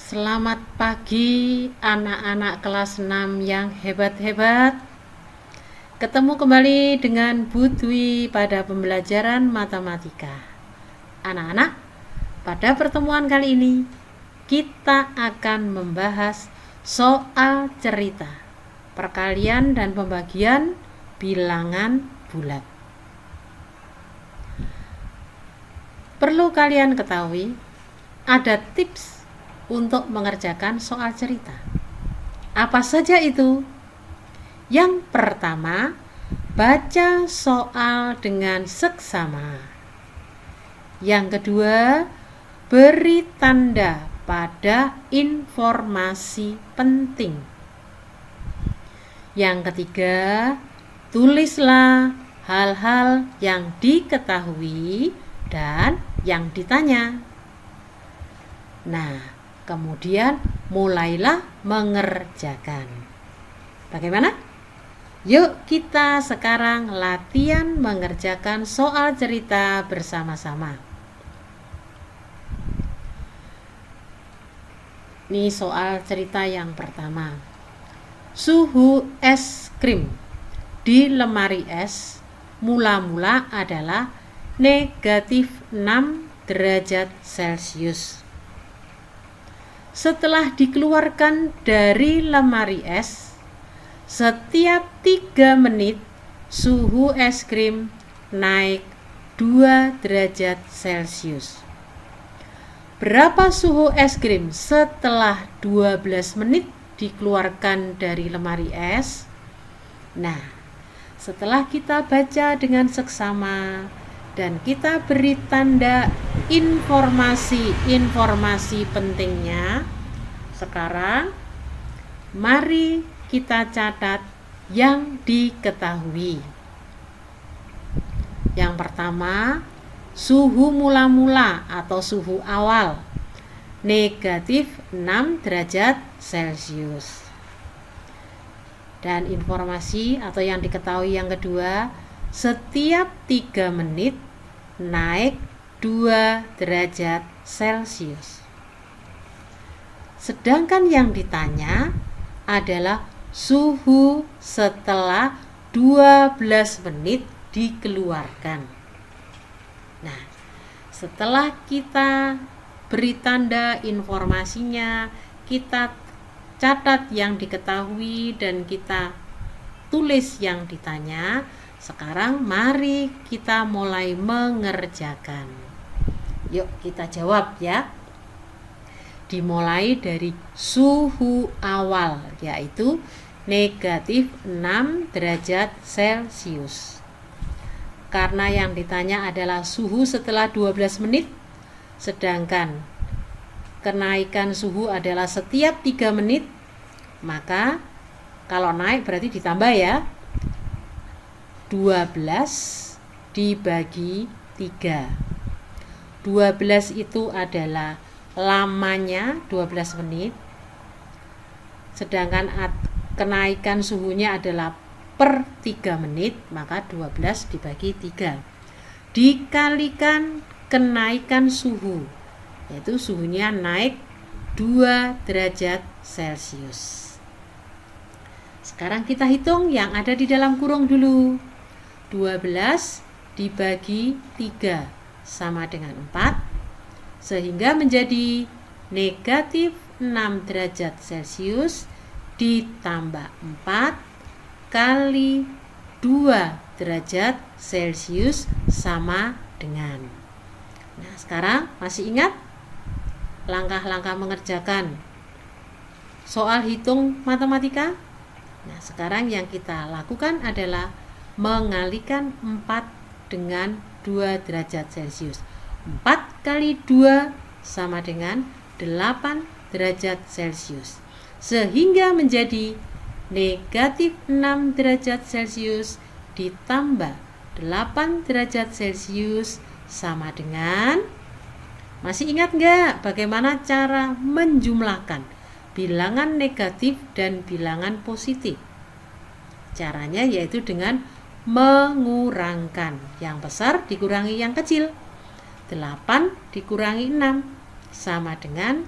Selamat pagi anak-anak kelas 6 yang hebat-hebat. Ketemu kembali dengan Bu Dwi pada pembelajaran matematika. Anak-anak, pada pertemuan kali ini kita akan membahas soal cerita, perkalian dan pembagian bilangan bulat. Perlu kalian ketahui, ada tips untuk mengerjakan soal cerita. Apa saja itu? Yang pertama, baca soal dengan seksama. Yang kedua, beri tanda pada informasi penting. Yang ketiga, tulislah hal-hal yang diketahui dan yang ditanya. Nah, kemudian mulailah mengerjakan. Bagaimana? Yuk kita sekarang latihan mengerjakan soal cerita bersama-sama. Ini soal cerita yang pertama. Suhu es krim di lemari es mula-mula adalah negatif 6 derajat Celcius. Setelah dikeluarkan dari lemari es, setiap 3 menit suhu es krim naik 2 derajat Celcius. Berapa suhu es krim setelah 12 menit dikeluarkan dari lemari es? Nah, setelah kita baca dengan seksama dan kita beri tanda informasi pentingnya, sekarang mari kita catat yang diketahui. Yang pertama, suhu mula-mula atau suhu awal negatif 6 derajat Celcius. Dan informasi atau yang diketahui yang kedua, setiap 3 menit naik 2 derajat Celcius. Sedangkan yang ditanya adalah suhu setelah 12 menit dikeluarkan. Nah, setelah kita beri tanda informasinya, kita catat yang diketahui dan kita tulis yang ditanya. Sekarang mari kita mulai mengerjakan. Yuk kita jawab ya. Dimulai dari suhu awal, yaitu negatif 6 derajat Celcius. Karena yang ditanya adalah suhu setelah 12 menit, sedangkan kenaikan suhu adalah setiap 3 menit, maka kalau naik berarti ditambah ya. 12 dibagi 3. 12 itu adalah lamanya 12 menit. Sedangkan kenaikan suhunya adalah per 3 menit, maka 12 dibagi 3. Dikalikan kenaikan suhu, yaitu suhunya naik 2 derajat Celcius. Sekarang kita hitung yang ada di dalam kurung dulu. 12 dibagi 3 sama dengan 4, sehingga menjadi negatif 6 derajat Celcius ditambah 4 kali 2 derajat Celcius sama dengan. Nah, sekarang masih ingat langkah-langkah mengerjakan soal hitung matematika? Nah, sekarang yang kita lakukan adalah mengalikan 4 dengan 2 derajat Celcius. 4 kali 2 sama dengan 8 derajat Celcius. Sehingga menjadi negatif 6 derajat Celcius ditambah 8 derajat Celcius sama dengan, masih ingat nggak bagaimana cara menjumlahkan bilangan negatif dan bilangan positif? Caranya yaitu dengan mengurangkan. Yang besar dikurangi yang kecil. 8 dikurangi 6 sama dengan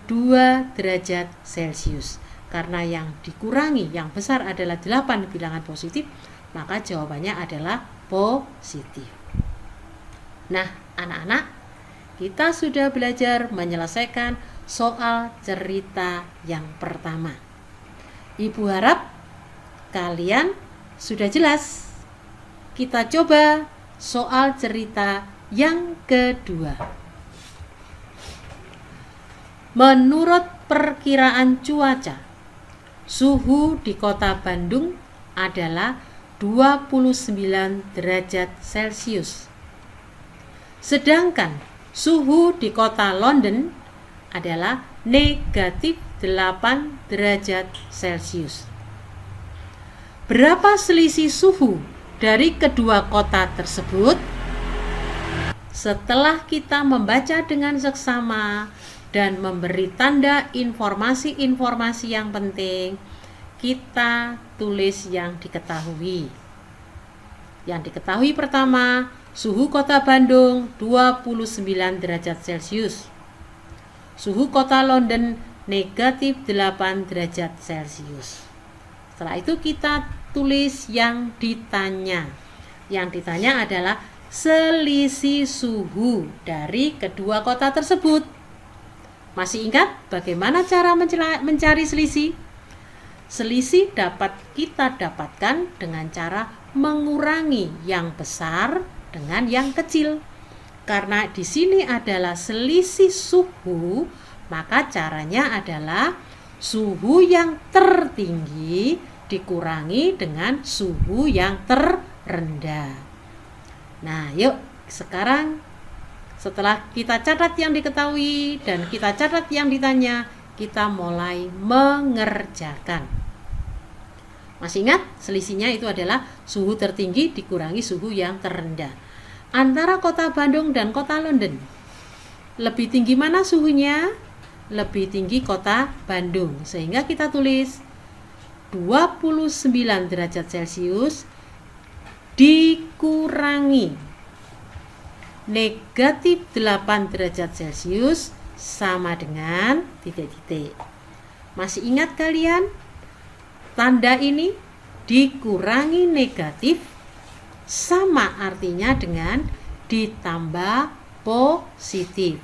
2 derajat Celcius. Karena yang dikurangi yang besar adalah 8 bilangan positif, maka jawabannya adalah positif. Nah, anak-anak, kita sudah belajar menyelesaikan soal cerita yang pertama. Ibu harap kalian sudah jelas. Kita coba soal cerita yang kedua. Menurut perkiraan cuaca, suhu di kota Bandung adalah 29 derajat Celcius. Sedangkan suhu di kota London adalah negatif 8 derajat Celcius. Berapa selisih suhu dari kedua kota tersebut? Setelah kita membaca dengan seksama dan memberi tanda informasi-informasi yang penting, kita tulis yang diketahui. Yang diketahui pertama, suhu kota Bandung 29 derajat Celcius. Suhu kota London negatif 8 derajat Celcius. Setelah itu kita tulis yang ditanya. Yang ditanya adalah selisih suhu dari kedua kota tersebut. Masih ingat bagaimana cara mencari selisih? Selisih dapat kita dapatkan dengan cara mengurangi yang besar dengan yang kecil. Karena di sini adalah selisih suhu, maka caranya adalah suhu yang tertinggi dikurangi dengan suhu yang terendah. Nah, yuk sekarang setelah kita catat yang diketahui dan kita catat yang ditanya, kita mulai mengerjakan. Masih ingat selisihnya itu adalah suhu tertinggi dikurangi suhu yang terendah. Antara kota Bandung dan kota London, lebih tinggi mana suhunya? Lebih tinggi kota Bandung. Sehingga kita tulis 29 derajat Celcius dikurangi negatif 8 derajat Celcius sama dengan titik-titik. Masih ingat kalian? Tanda ini dikurangi negatif sama artinya dengan ditambah positif.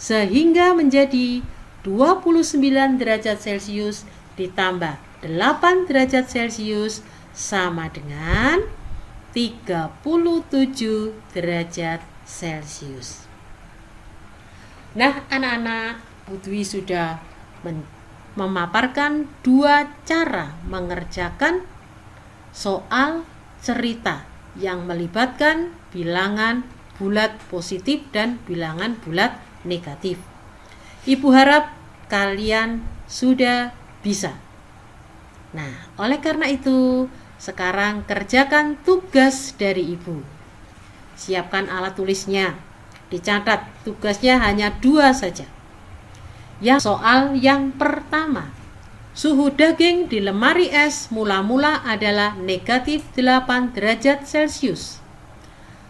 Sehingga menjadi 29 derajat Celcius ditambah 8 derajat Celcius sama dengan 37 derajat Celcius. Nah, anak-anak, Bu Dwi sudah memaparkan 2 cara mengerjakan soal cerita yang melibatkan bilangan bulat positif dan bilangan bulat negatif. Ibu harap kalian sudah bisa. Nah, oleh karena itu, sekarang kerjakan tugas dari Ibu. Siapkan alat tulisnya. Dicatat tugasnya hanya 2 saja. Yang soal yang pertama, suhu daging di lemari es mula-mula adalah negatif 8 derajat Celcius.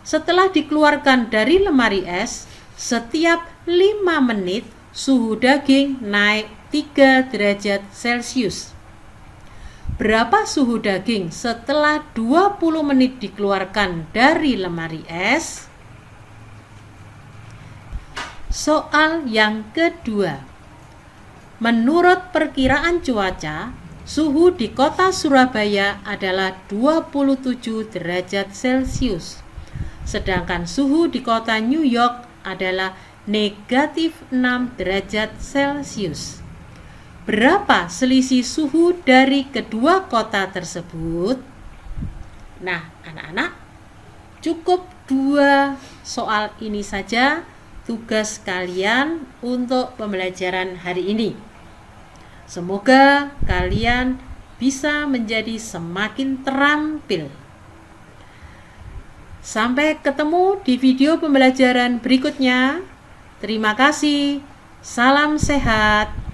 Setelah dikeluarkan dari lemari es, setiap 5 menit suhu daging naik 3 derajat Celcius. Berapa suhu daging setelah 20 menit dikeluarkan dari lemari es? Soal yang kedua. Menurut perkiraan cuaca, suhu di kota Surabaya adalah 27 derajat Celcius. Sedangkan suhu di kota New York adalah negatif 6 derajat Celcius. Berapa selisih suhu dari kedua kota tersebut? Nah, anak-anak, cukup 2 soal ini saja tugas kalian untuk pembelajaran hari ini. Semoga kalian bisa menjadi semakin terampil. Sampai ketemu di video pembelajaran berikutnya. Terima kasih. Salam sehat.